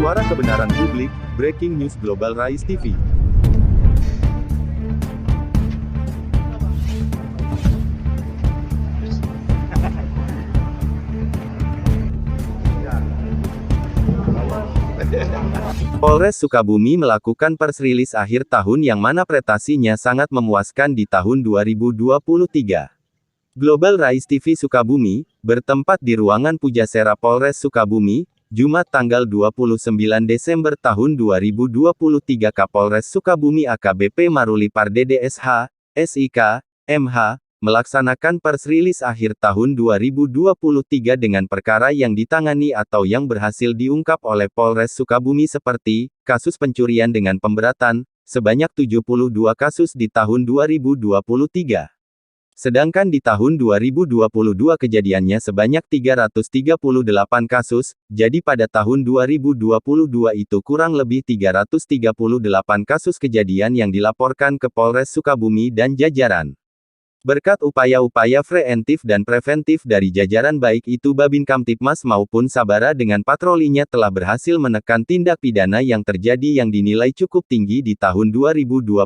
Suara kebenaran publik, breaking news Global Rise TV. Polres Sukabumi melakukan press release akhir tahun yang mana prestasinya sangat memuaskan di tahun 2023. Global Rise TV Sukabumi, bertempat di ruangan Pujasera Polres Sukabumi, Jumat tanggal 29 Desember tahun 2023 Kapolres Sukabumi AKBP Maruli Pardede SH, SIK, MH, melaksanakan press release akhir tahun 2023 dengan perkara yang ditangani atau yang berhasil diungkap oleh Polres Sukabumi seperti, kasus pencurian dengan pemberatan, sebanyak 72 kasus di tahun 2023. Sedangkan di tahun 2022 kejadiannya sebanyak 338 kasus, jadi pada tahun 2022 itu kurang lebih 338 kasus kejadian yang dilaporkan ke Polres Sukabumi dan jajaran. Berkat upaya-upaya preventif dan preventif dari jajaran baik itu Babin Kamtibmas maupun Sabara dengan patrolinya telah berhasil menekan tindak pidana yang terjadi yang dinilai cukup tinggi di tahun 2022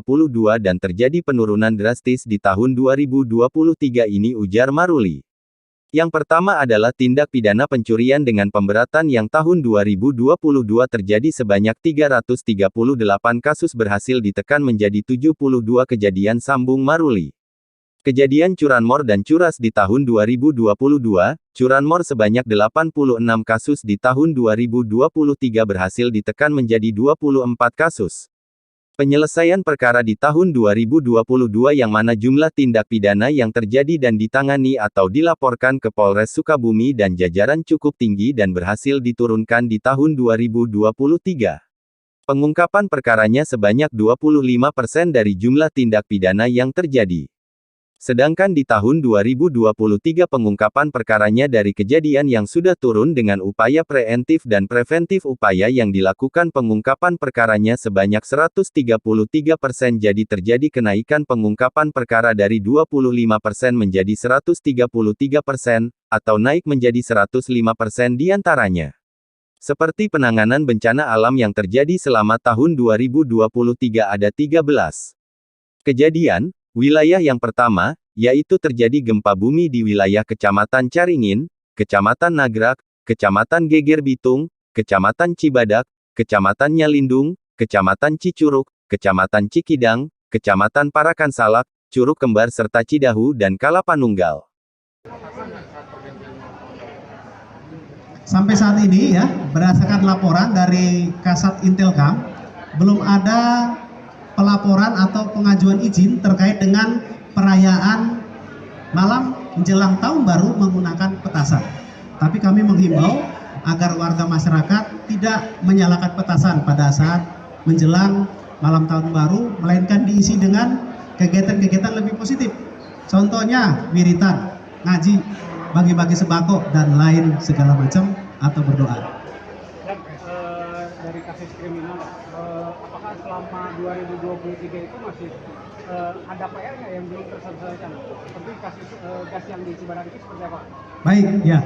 dan terjadi penurunan drastis di tahun 2023 ini, ujar Maruli. Yang pertama adalah tindak pidana pencurian dengan pemberatan yang tahun 2022 terjadi sebanyak 338 kasus berhasil ditekan menjadi 72 kejadian, sambung Maruli. Kejadian curanmor dan curas di tahun 2022, curanmor sebanyak 86 kasus di tahun 2023 berhasil ditekan menjadi 24 kasus. Penyelesaian perkara di tahun 2022 yang mana jumlah tindak pidana yang terjadi dan ditangani atau dilaporkan ke Polres Sukabumi dan jajaran cukup tinggi dan berhasil diturunkan di tahun 2023. Pengungkapan perkaranya sebanyak 25% dari jumlah tindak pidana yang terjadi. Sedangkan di tahun 2023 pengungkapan perkaranya dari kejadian yang sudah turun dengan upaya preventif dan preventif upaya yang dilakukan pengungkapan perkaranya sebanyak 133%, jadi terjadi kenaikan pengungkapan perkara dari 25% menjadi 133%, atau naik menjadi 105% diantaranya. Seperti penanganan bencana alam yang terjadi selama tahun 2023 ada 13 kejadian. Wilayah yang pertama, yaitu terjadi gempa bumi di wilayah Kecamatan Caringin, Kecamatan Nagrak, Kecamatan Geger Bitung, Kecamatan Cibadak, Kecamatan Nyalindung, Kecamatan Cicuruk, Kecamatan Cikidang, Kecamatan Parakan Salak, Curug Kembar serta Cidahu dan Kalapanunggal. Sampai saat ini ya, berdasarkan laporan dari Kasat Intelkam, belum ada pelaporan atau pengajuan izin terkait dengan perayaan malam menjelang tahun baru menggunakan petasan. Tapi kami menghimbau agar warga masyarakat tidak menyalakan petasan pada saat menjelang malam tahun baru, melainkan diisi dengan kegiatan-kegiatan lebih positif. Contohnya wiritan, ngaji, bagi-bagi sembako, dan lain segala macam, atau berdoa. Dan dari kasus kriminal, apakah selama 2023 itu masih ada PR-nya yang belum terselesaikan? Seperti kasus gas yang di Cibadak itu seperti apa? Baik, ya.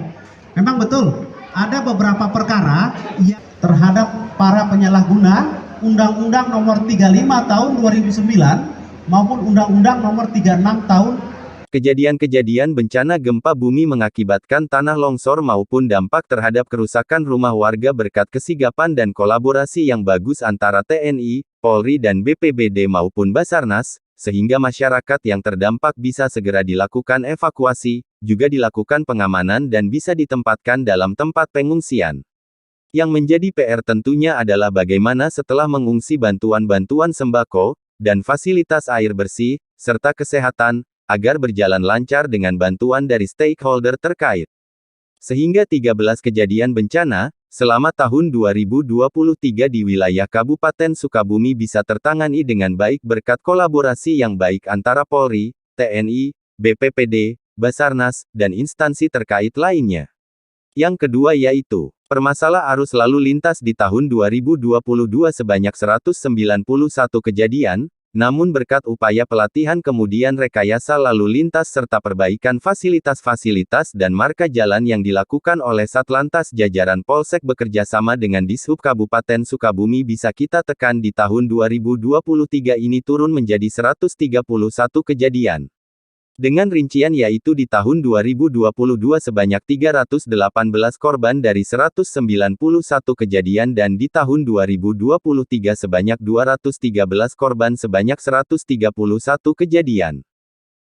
Memang betul, ada beberapa perkara yang terhadap para penyalahguna Undang-Undang Nomor 35 Tahun 2009 maupun Undang-Undang Nomor 36 Tahun. Kejadian-kejadian bencana gempa bumi mengakibatkan tanah longsor maupun dampak terhadap kerusakan rumah warga berkat kesigapan dan kolaborasi yang bagus antara TNI, Polri dan BPBD maupun Basarnas, sehingga masyarakat yang terdampak bisa segera dilakukan evakuasi, juga dilakukan pengamanan dan bisa ditempatkan dalam tempat pengungsian. Yang menjadi PR tentunya adalah bagaimana setelah mengungsi bantuan-bantuan sembako, dan fasilitas air bersih, serta kesehatan, agar berjalan lancar dengan bantuan dari stakeholder terkait. Sehingga 13 kejadian bencana, selama tahun 2023 di wilayah Kabupaten Sukabumi bisa tertangani dengan baik berkat kolaborasi yang baik antara Polri, TNI, BPPD, Basarnas, dan instansi terkait lainnya. Yang kedua yaitu, permasalahan arus lalu lintas di tahun 2022 sebanyak 191 kejadian, Namun berkat upaya pelatihan kemudian rekayasa lalu lintas serta perbaikan fasilitas-fasilitas dan marka jalan yang dilakukan oleh Satlantas jajaran Polsek bekerja sama dengan Dishub Kabupaten Sukabumi bisa kita tekan di tahun 2023 ini turun menjadi 131 kejadian. Dengan rincian yaitu di tahun 2022 sebanyak 318 korban dari 191 kejadian dan di tahun 2023 sebanyak 213 korban sebanyak 131 kejadian.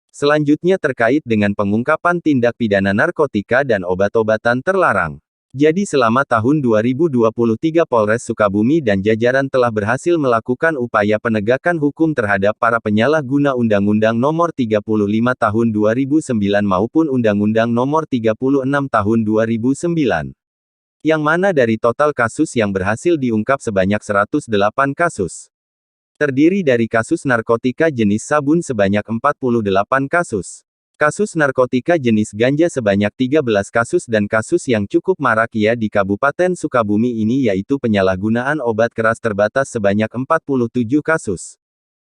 Selanjutnya terkait dengan pengungkapan tindak pidana narkotika dan obat-obatan terlarang. Jadi selama tahun 2023 Polres Sukabumi dan jajaran telah berhasil melakukan upaya penegakan hukum terhadap para penyalahguna Undang-Undang Nomor 35 Tahun 2009 maupun Undang-Undang Nomor 36 Tahun 2009. Yang mana dari total kasus yang berhasil diungkap sebanyak 108 kasus. Terdiri dari kasus narkotika jenis sabun sebanyak 48 kasus. Kasus narkotika jenis ganja sebanyak 13 kasus dan kasus yang cukup marak ya di Kabupaten Sukabumi ini yaitu penyalahgunaan obat keras terbatas sebanyak 47 kasus.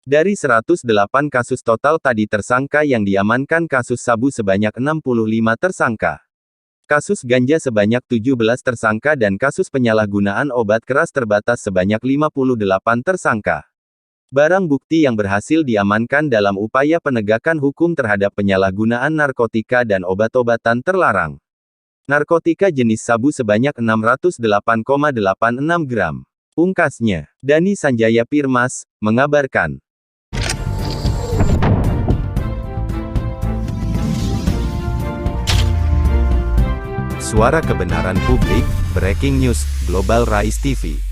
Dari 108 kasus total tadi tersangka yang diamankan kasus sabu sebanyak 65 tersangka. Kasus ganja sebanyak 17 tersangka dan kasus penyalahgunaan obat keras terbatas sebanyak 58 tersangka. Barang bukti yang berhasil diamankan dalam upaya penegakan hukum terhadap penyalahgunaan narkotika dan obat-obatan terlarang. Narkotika jenis sabu sebanyak 608,86 gram. Pungkasnya, Dani Sanjaya Pirmas, mengabarkan. Suara Kebenaran Publik, Breaking News, Global Rise TV.